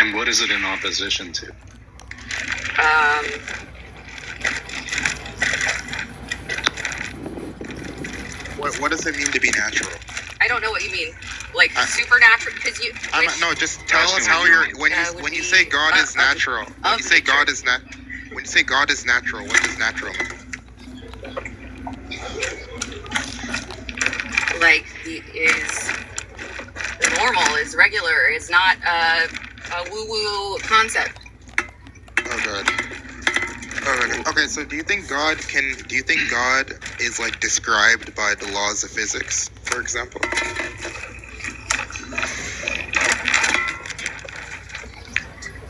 And what is it in opposition to? What does it mean to be natural? I don't know what you mean. Like supernatural, because you. No, just tell us how you're. When you say God is natural, when you say God is natural, what does natural mean? Like is normal, is regular, is not a woo-woo concept. Oh god. Okay, so do you think God is like described by the laws of physics, for example?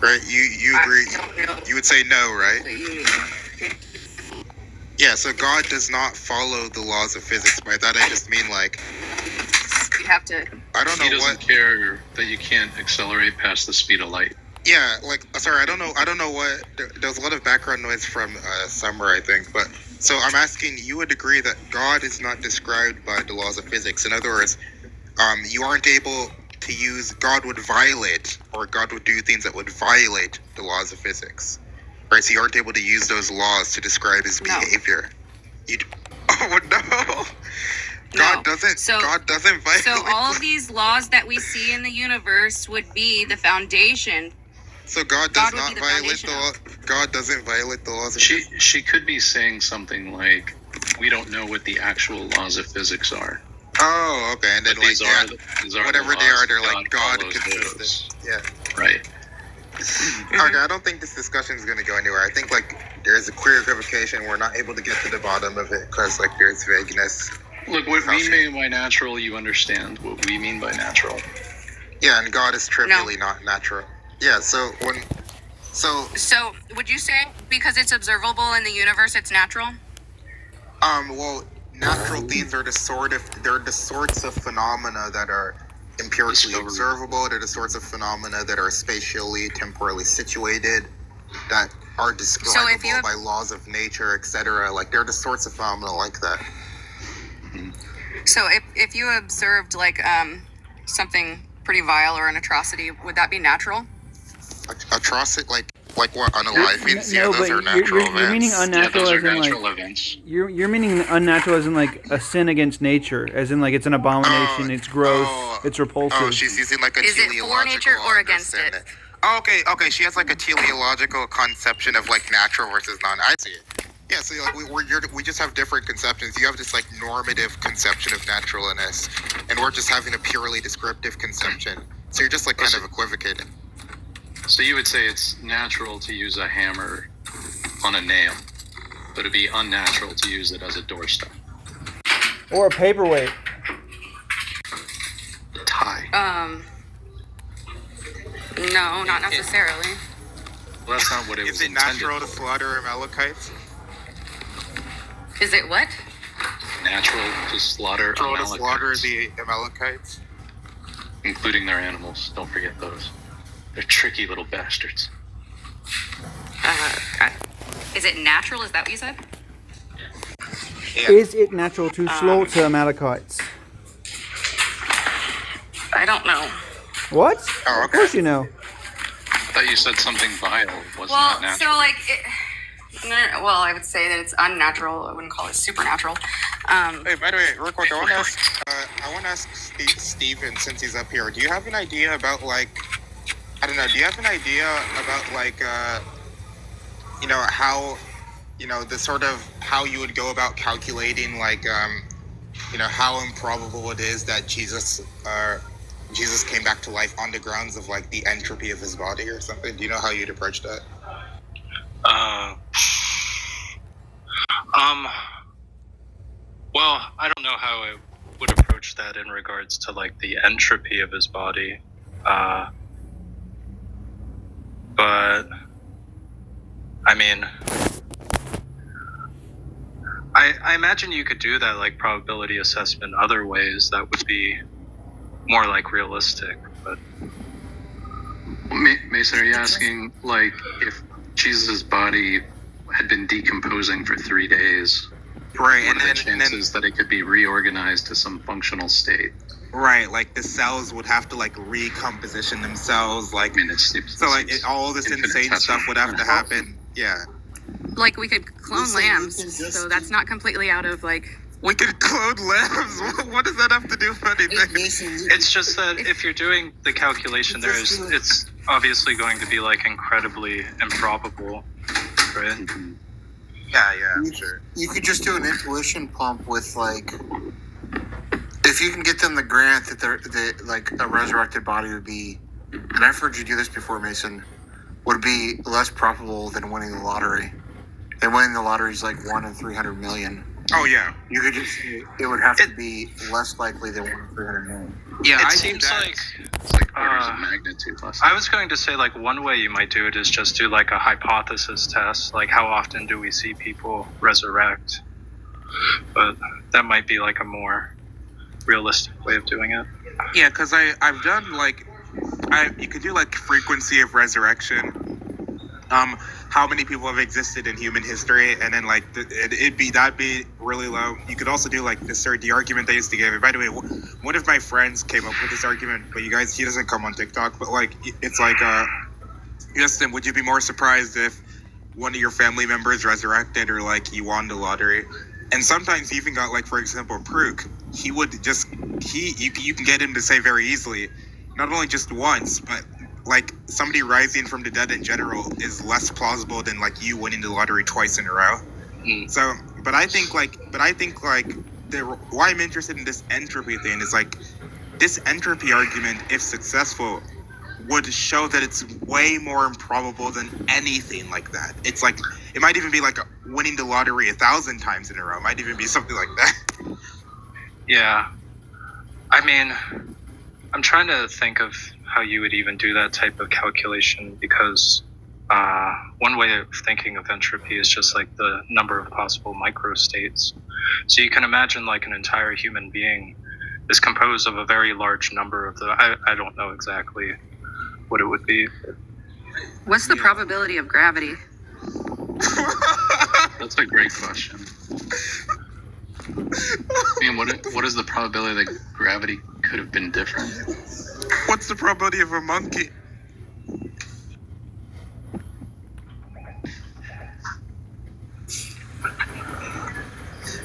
Right? You agree? You would say no, right? Yeah, so God does not follow the laws of physics. By that I just mean like you have to. I don't know He doesn't care that you can't accelerate past the speed of light. Yeah, like sorry, I don't know what. There's a lot of background noise from Sommer, I think. But so I'm asking, you would agree that God is not described by the laws of physics. In other words, you aren't able to use. God would violate, or God would do things that would violate the laws of physics, right? So you aren't able to use those laws to describe his behavior. Oh no. God doesn't violate. So all of these laws that we see in the universe would be the foundation. So God does not violate the law. God doesn't violate the laws of physics. She could be saying something like, "We don't know what the actual laws of physics are." Oh, okay. And then these are whatever they are, they're like God consistent. Yeah. Right. Okay, I don't think this discussion is going to go anywhere. I think like there's a clear equivocation. We're not able to get to the bottom of it because like there's vagueness. Look, what we mean by natural, you understand what we mean by natural. Yeah, and God is trivially not natural. Yeah, so So would you say because it's observable in the universe, it's natural? Well, natural things are the sorts of phenomena that are empirically observable. They're the sorts of phenomena that are spatially, temporally situated, that are describable by laws of nature, etc. Like they're the sorts of phenomena like that. So if you observed like something pretty vile or an atrocity, would that be natural? Atrocity, like what unalive means? Yeah, those are natural events. You're meaning unnatural as in natural like events. You're meaning unnatural as in like a sin against nature, as in like it's an abomination, it's gross, it's repulsive. Oh, she's using like a teleological. Is it for nature or against it? Oh, okay. She has like a teleological conception of like natural versus non. I see it. Yeah, so like we just have different conceptions. You have this like normative conception of naturalness, and we're just having a purely descriptive conception. So you're just like kind of equivocating. So you would say it's natural to use a hammer on a nail, but it'd be unnatural to use it as a doorstop. Or a paperweight. A tie. No, not necessarily. Well, that's not what it was intended. Is it natural to slaughter Amalekites? Is it what? Natural to slaughter Amalekites. To slaughter the Amalekites? Including their animals. Don't forget those. They're tricky little bastards. Is it natural? Is that what you said? Yeah. Is it natural to slaughter Amalekites? I don't know. What? Oh, okay. Of course you know. I thought you said something vile was not natural. So like, I would say that it's unnatural. I wouldn't call it supernatural. Hey, by the way, real quick, I want to ask Steven, since he's up here. Do you have an idea about like? I don't know. Do you have an idea about like, how, the sort of how you would go about calculating like, how improbable it is that Jesus came back to life on the grounds of like the entropy of his body or something? Do you know how you'd approach that? Well, I don't know how I would approach that in regards to like the entropy of his body. But I mean, I imagine you could do that like probability assessment other ways that would be more like realistic. But Mason, are you asking like if Jesus' body had been decomposing for 3 days Right, what and are the then chances that it could be reorganized to some functional state? right, like the cells would have to like recomposition themselves, like I mean, it's so like all this insane stuff would have to happen. Yeah, Like we could clone Listen, you lambs, can just so that's not completely out of like. we could clone lambs. What does that have to do with anything? Mason, It's just that if you're doing the calculation, it's obviously going to be like incredibly improbable, right? Yeah, you could just do an intuition pump with like, if you can get them the grant that like a resurrected body would be, and I've heard you do this before, Mason, would be less probable than winning the lottery. And winning the lottery is like 1 in 300 million. Oh yeah, You could just it would have to be less likely than 1 in 300 million. yeah. It I seems think that, like It's like orders of magnitude less. I was going to say like one way you might do it is just do like a hypothesis test, like how often do we see people resurrect? But that might be like a more realistic way of doing it. yeah, because I've done like you could do like frequency of resurrection. How many people have existed in human history, and then like that'd be really low. You could also do like the argument they used to give. And by the way, one of my friends came up with this argument, but he doesn't come on TikTok. But like it's like Justin, would you be more surprised if one of your family members resurrected, or like you won the lottery? And sometimes you even got like, for example, Prook. He would just you can get him to say very easily, not only just once, but like somebody rising from the dead in general is less plausible than like you winning the lottery twice in a row. So, but I think like why I'm interested in this entropy thing is like this entropy argument, if successful, would show that it's way more improbable than anything like that. It's like it might even be like winning the lottery 1,000 times in a row. It might even be something like that. Yeah. I mean, I'm trying to think of how you would even do that type of calculation, because one way of thinking of entropy is just like the number of possible microstates. So you can imagine like an entire human being is composed of a very large number of I don't know exactly what it would be. What's the probability of gravity? That's a great question. I mean, what is the probability that gravity could have been different? What's the probability of a monkey?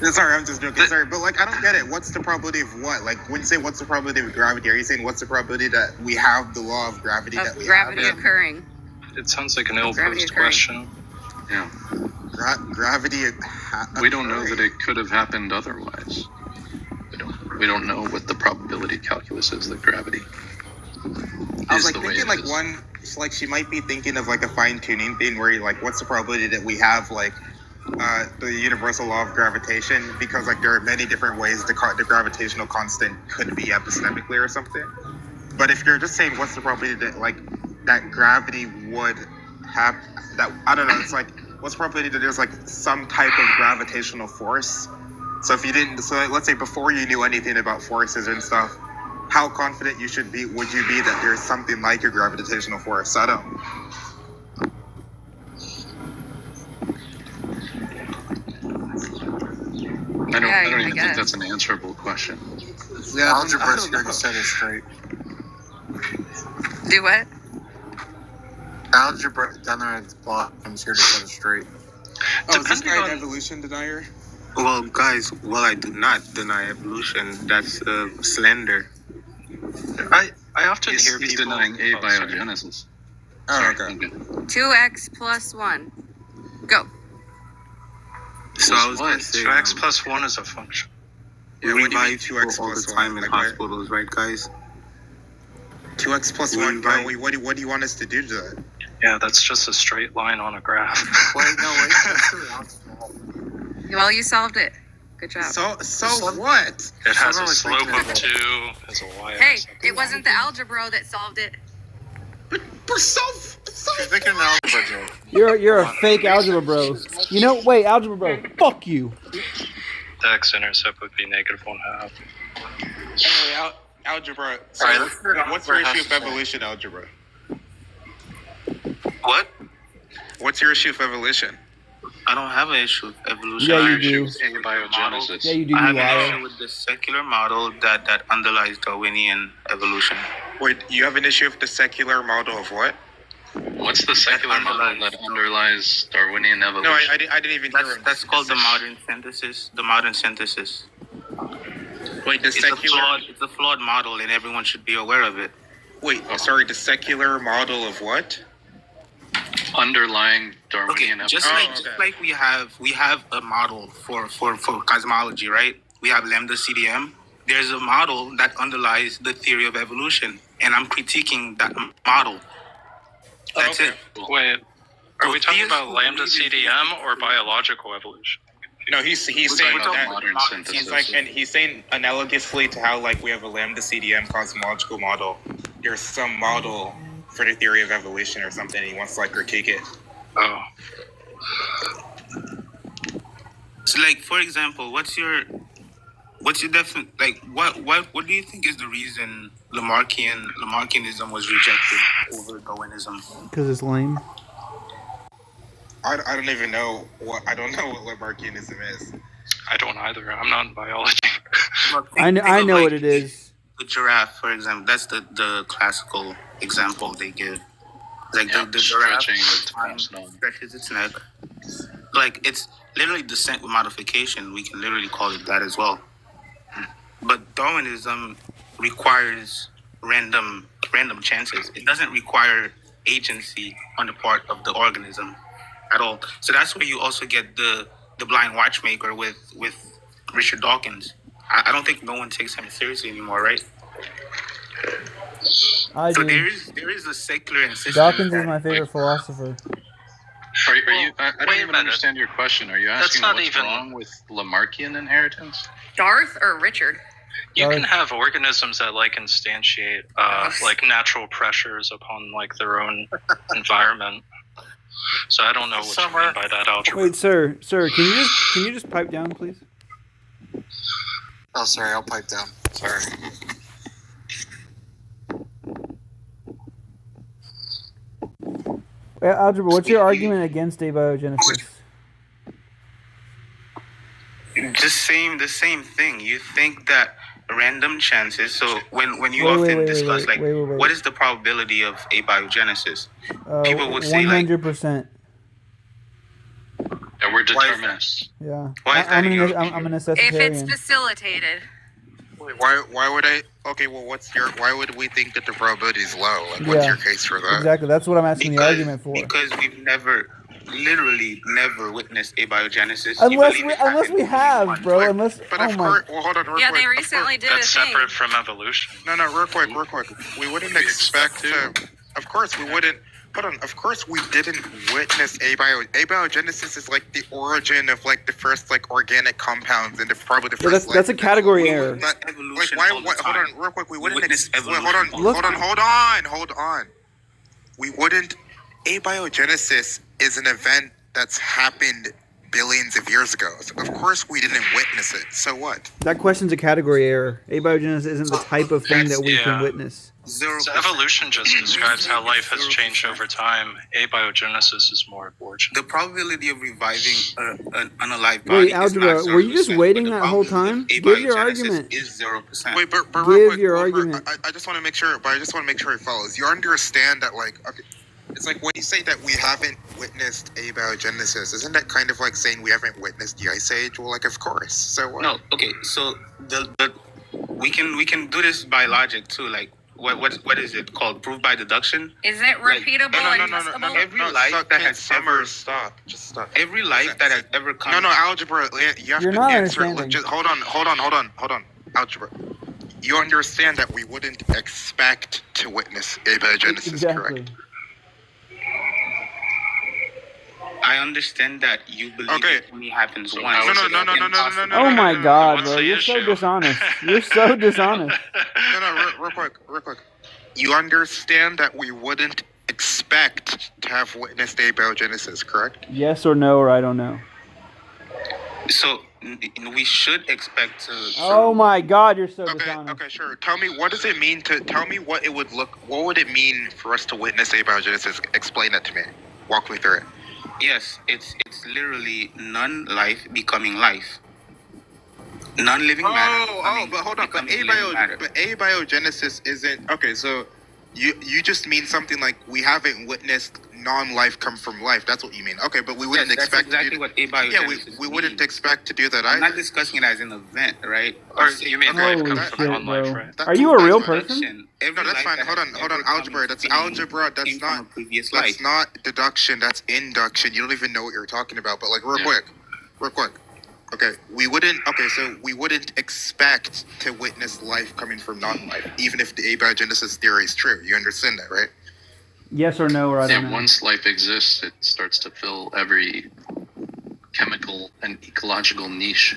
Sorry, I'm just joking. Sorry, but like I don't get it. What's the probability of what? Like when you say what's the probability of gravity, are you saying what's the probability that we have the law of gravity Of that we gravity have? occurring. It sounds like an ill-posed occurring. question. Yeah. Gravity. We don't know that it could have happened otherwise. We don't know what the probability calculus is that gravity I was is like the way thinking it like is. one, like she might be thinking of like a fine tuning thing where you're like, what's the probability that we have like the universal law of gravitation, because like there are many different ways the gravitational constant could be epistemically or something. But if you're just saying what's the probability that like that gravity would have that, I don't know, it's like what's the probability that there's like some type of gravitational force. So if you didn't, so like, let's say before you knew anything about forces and stuff, how confident would you be that there's something like a gravitational force? I don't. I don't even think that's an answerable question. Yeah, algebra's here to set it straight. Do what? Algebra down there at the bottom is here to set it straight. Oh, is this Depending guy an on- evolution denier? Well, guys, I do not deny evolution. That's slender. I often He's hear people denying sorry. abiogenesis. Oh, okay. 2x plus 1. Go. So I was What? going to say, 2x plus 1 is a function. Yeah, we what do you mean revive 2x people all the plus time 1? in Like, hospitals, right, guys? 2x plus We 1. invite- What do you want us to do to that? Yeah, that's just a straight line on a graph. Wait, no, wait. That's Well, you solved it. Good job. So what? It has Sommer a was slope thinking of of 2, has a y Hey, intercept. it wasn't the algebra that solved it. We're so You're thinking an algebra joke. You're a fake algebra bro. You know, wait, algebra bro. Fuck you. The x-intercept would be -1/2. Anyway, algebra. So Alright, let's hear what's what your has issue of to say. evolution, algebra? What? What's your issue of evolution? I don't have an issue with evolution. Yeah, I you have an do. issue with Abiogenesis. Yeah, you do. I have You an liar. issue with the secular model that underlies Darwinian evolution. Wait, you have an issue with the secular model of what? What's the secular model that underlies Darwinian evolution? No, I didn't even hear him. That's called the modern synthesis. The modern synthesis. Wait, the secular. It's a flawed model, and everyone should be aware of it. Wait, sorry, the secular model of what? Underlying Okay, Darwinian evolution. just like we have a model for cosmology, right? We have lambda CDM. There's a model that underlies the theory of evolution, and I'm critiquing that model. That's it. Wait, are we talking theist about who lambda believes in CDM or biological evolution? No, he's saying talking about that. modern synthesis. He's like, and he's saying analogously to how like we have a lambda CDM cosmological model. There's some model for the theory of evolution or something. He wants to like critique it. Oh, So, like, for example, what's your definite what do you think is the reason Lamarckianism was rejected over Darwinism? Because it's lame. I don't even know what Lamarckianism is. I don't either. I'm not in biology. Well, I know like, what it is. The giraffe, for example, that's the classical example they give. Like Yeah, the giraffe stretching its time snout. stretches its neck. Like it's literally descent with modification. We can literally call it that as well. But Darwinism requires random chances. It doesn't require agency on the part of the organism at all. So that's where you also get the blind watchmaker with Richard Dawkins. I don't think no one takes him seriously anymore, right? I So do. there is a secular insistence. Dawkins that, is my favorite philosopher. Are you? I don't wait a even minute. understand your question. Are you That's asking not what's even- wrong with Lamarckian inheritance? Darth or Richard? You Darth. can have organisms that like instantiate like natural pressures upon like their own environment. So I don't know what you mean by that algebra. Wait, sir, can you just pipe down, please? Oh, sorry, I'll pipe down. Sorry. Algebra, what's your argument against abiogenesis? the same thing. You think that random chances. So when you Wait, often wait, discuss wait. what is the probability of abiogenesis? People would say, like- 100%. Yeah, we're Why is determinists. Yeah. Why is that I'm in a your I'm a opinion? If it's necessitarian. facilitated. Why would I? Okay, well, why would we think that the probability is low? Like, what's Yeah. your case for that? Exactly. That's what I'm asking the argument for. Because we've literally never witnessed abiogenesis. Unless we have, bro. Unless But oh of my. course, well, hold on, real Yeah, quick. they Of recently did That's a thing. separate from evolution. No, real quick. We wouldn't expect to. Of course, we wouldn't. Hold on. Of course, we didn't witness abiogenesis is like the origin of like the first like organic compounds and probably the Yeah, first. that's a category error. But, Evolution like, all the hold time. on, real quick. We We wouldn't. witness Wait, evolution hold on. We wouldn't. Abiogenesis is an event that's happened billions of years ago. So of course, we didn't witness it. So what? That question's a category error. Abiogenesis isn't the type of thing that we can Yeah. witness. 0%. So evolution just describes how life has changed over time. Abiogenesis is more of origin. The probability of reviving an unalive body. Wait, algebra, were you just waiting that whole time? Give your argument. Is 0%. Wait, but Give real quick, your real quick, argument. I just want to make sure. But I just want to make sure it follows. You understand that, like, okay, it's like when you say that we haven't witnessed abiogenesis, isn't that kind of like saying we haven't witnessed the ice age? Well, like, of course. So what? No, okay. So we can do this by logic too. Like what is it called? Proof by deduction. Is it repeatable and testable? Every life that has ever stop. Just stop. every life that has ever come. No, algebra. You have You're to not answer. understanding. Just hold on. Algebra. You understand that we wouldn't expect to witness abiogenesis, Exactly. correct? I understand that you believe Okay. it only happens So once. how is it No. Oh my God, What's bro! the You're so issue? dishonest. You're so dishonest. Real quick. You understand that we wouldn't expect to have witnessed abiogenesis, correct? Yes or no, or I don't know. So we should expect to. Oh my God, you're so Okay, dishonest. sure. Tell me, what does it mean to? Tell me what it would look. What would it mean for us to witness abiogenesis? Explain that to me. Walk me through it. Yes, it's it's literally non-life becoming life. Non-living matter. But hold on. But becoming living matter. abiogenesis isn't okay. So you just mean something like we haven't witnessed non-life come from life. That's what you mean. Okay, but we wouldn't Yes, expect that's exactly to do what that. Yeah, abiogenesis we wouldn't means. expect to do that I'm either. not discussing it as an event, right? Or you mean life Holy comes from shit, non-life, bro. right? Are you a real That's person? No, Every that's life fine. that Hold has on. ever come Algebra. into That's being algebra. came That's from not. a previous That's life. not deduction. That's induction. You don't even know what you're talking about. But like, real quick. Okay, we wouldn't. Okay, so we wouldn't expect to witness life coming from non-life, even if the abiogenesis theory is true. You understand that, right? Yes or no, or I don't Yeah, know. once life exists, it starts to fill every chemical and ecological niche.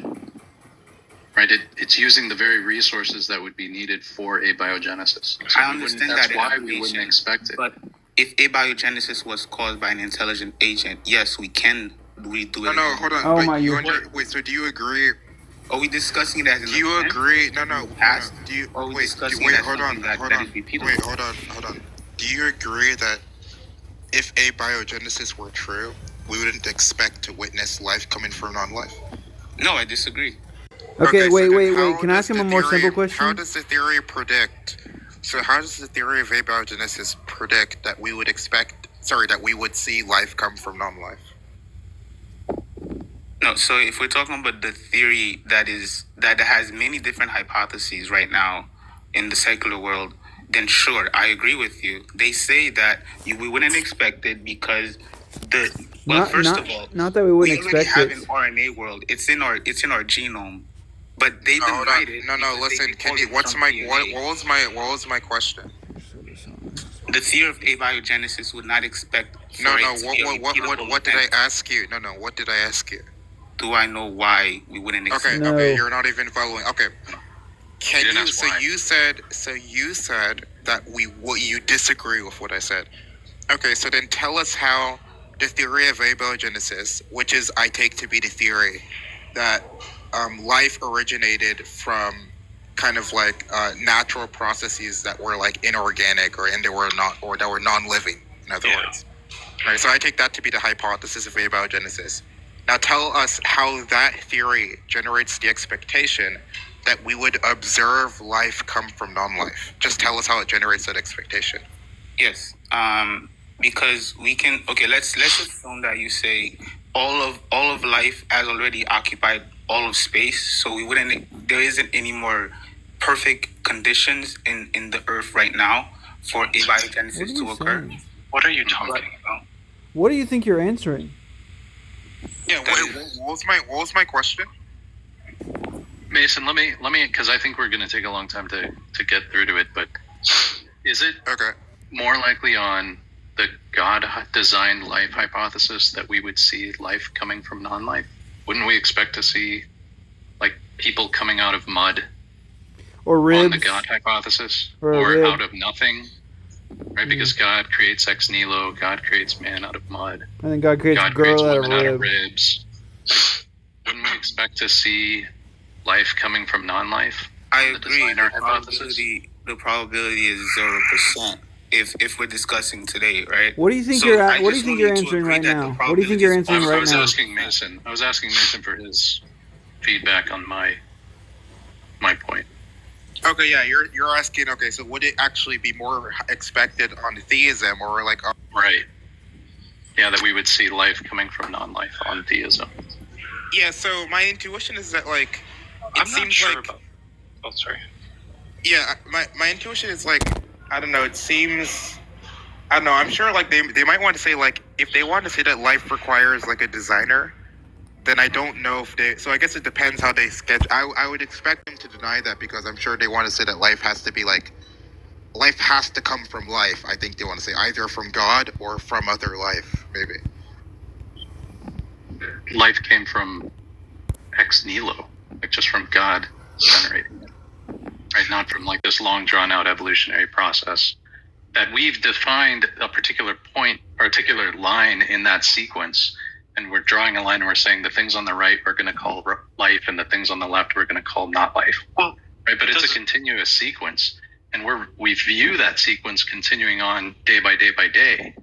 Right? It's using the very resources that would be needed for abiogenesis. So I understand that. that's why we wouldn't implication, expect it. But if abiogenesis was caused by an intelligent agent, yes, we can redo it. No, hold on. Oh but my, you you- wait. So do you agree? Are we discussing it as an Do you event? agree? No. Past? Do you Or are we wait? discussing Wait, it as hold on. something that is repeatable? Wait, hold on. Do you agree that if abiogenesis were true, we wouldn't expect to witness life coming from non-life? No, I disagree. Okay, so wait. then how Can I ask does him a the more theory- simple question? How does the theory predict? So how does the theory of abiogenesis predict that we would see life come from non-life? No, so if we're talking about the theory that has many different hypotheses right now in the secular world, then sure, I agree with you. They say that we wouldn't expect it because first of all, not that we wouldn't already expect have it. an RNA world. It's in our genome, but they Hold denied on. it. No. because Listen. they Can called you? it What's junk my DNA. what was my question? The theory of abiogenesis would not expect. No. for it to be a repeatable What did I event. ask you? No. What did I ask you? Do I know why we wouldn't expect? Okay. No. Okay. You're not even following. Okay. Can You didn't you? ask So why. you said that you disagree with what I said. Okay. So then tell us how the theory of abiogenesis, which is I take to be the theory that life originated from kind of like natural processes that were like inorganic that were non-living. In other words, right? So I take that to be the hypothesis of abiogenesis. Now tell us how that theory generates the expectation that we would observe life come from non-life. Just tell us how it generates that expectation. Yes. Because we can. Okay. Let's assume that you say all of life has already occupied all of space, so we wouldn't. There isn't any more perfect conditions in the Earth right now for What are abiogenesis you to occur. saying? What are you talking about? What do you think you're answering? Yeah. What was my question? Mason, let me, because I think we're going to take a long time to get through to it. But is it Okay. more likely on the God designed life hypothesis that we would see life coming from non-life? Wouldn't we expect to see like people coming out of mud Or on ribs? the God hypothesis, Or a or rib. out of nothing? Right, because God creates ex nihilo, God creates man out of mud, I think God creates God girl creates out of women out of rib. ribs. Like, wouldn't we expect to see life coming from non-life? I The agree. designer The hypothesis? probability is 0%. If we're discussing today, right? What do you think So you're I at? What do you just think want you're you to answering agree right that the now? What do you think you're probability answering is I right was now? asking Mason for his feedback on my point. Okay, yeah, you're asking. Okay, so would it actually be more expected on theism or like? Right. Yeah, that we would see life coming from non-life on theism. Yeah. So my intuition is that like it I'm seems not sure like about. Oh, sorry. yeah. My intuition is like I don't know. It seems I don't know. I'm sure like they might want to say like if they want to say that life requires like a designer, then I don't know if they. So I guess it depends how they sketch. I would expect them to deny that because I'm sure they want to say that life has to be like life has to come from life. I think they want to say either from God or from other life, maybe. Life came from ex nihilo, like just from God generating it, right? Not from like this long drawn out evolutionary process that we've defined a particular point, particular line in that sequence. And we're drawing a line and we're saying the things on the right we're going to call life and the things on the left we're going to call not life. Well, right? But it's a continuous sequence. And we view that sequence continuing on day by day by day.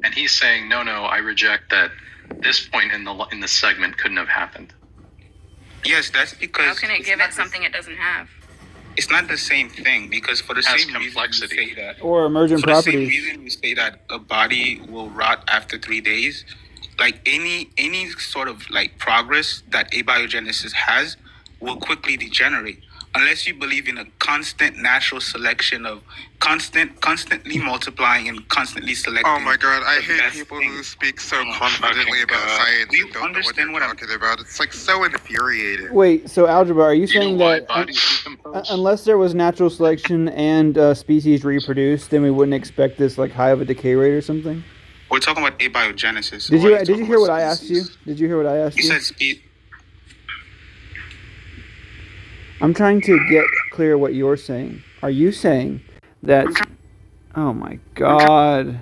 And he's saying, no, I reject that this point in the segment couldn't have happened. Yes, that's because. How can it give it something it doesn't have? It's not the same thing because for the It has same reason complexity. you say that. Or emergent For the same properties. reason you say that a body will rot after 3 days, like any sort of like progress that abiogenesis has will quickly degenerate unless you believe in a constant natural selection of constantly multiplying and constantly selecting. Oh my god, I the hate best people thing. who speak so Oh, confidently fucking about God. science Do you and don't know what understand they're what I'm- talking about. It's like so infuriating. Wait, so algebra, are you Do you know saying why that bodies decompose? unless there was natural selection and species reproduced, then we wouldn't expect this like high of a decay rate or something? We're talking about abiogenesis. Did Why are you talking hear about what I asked you? species? Did you hear what I asked You you? said speed. I'm trying to get clear what you're saying. Are you saying that? Oh my god.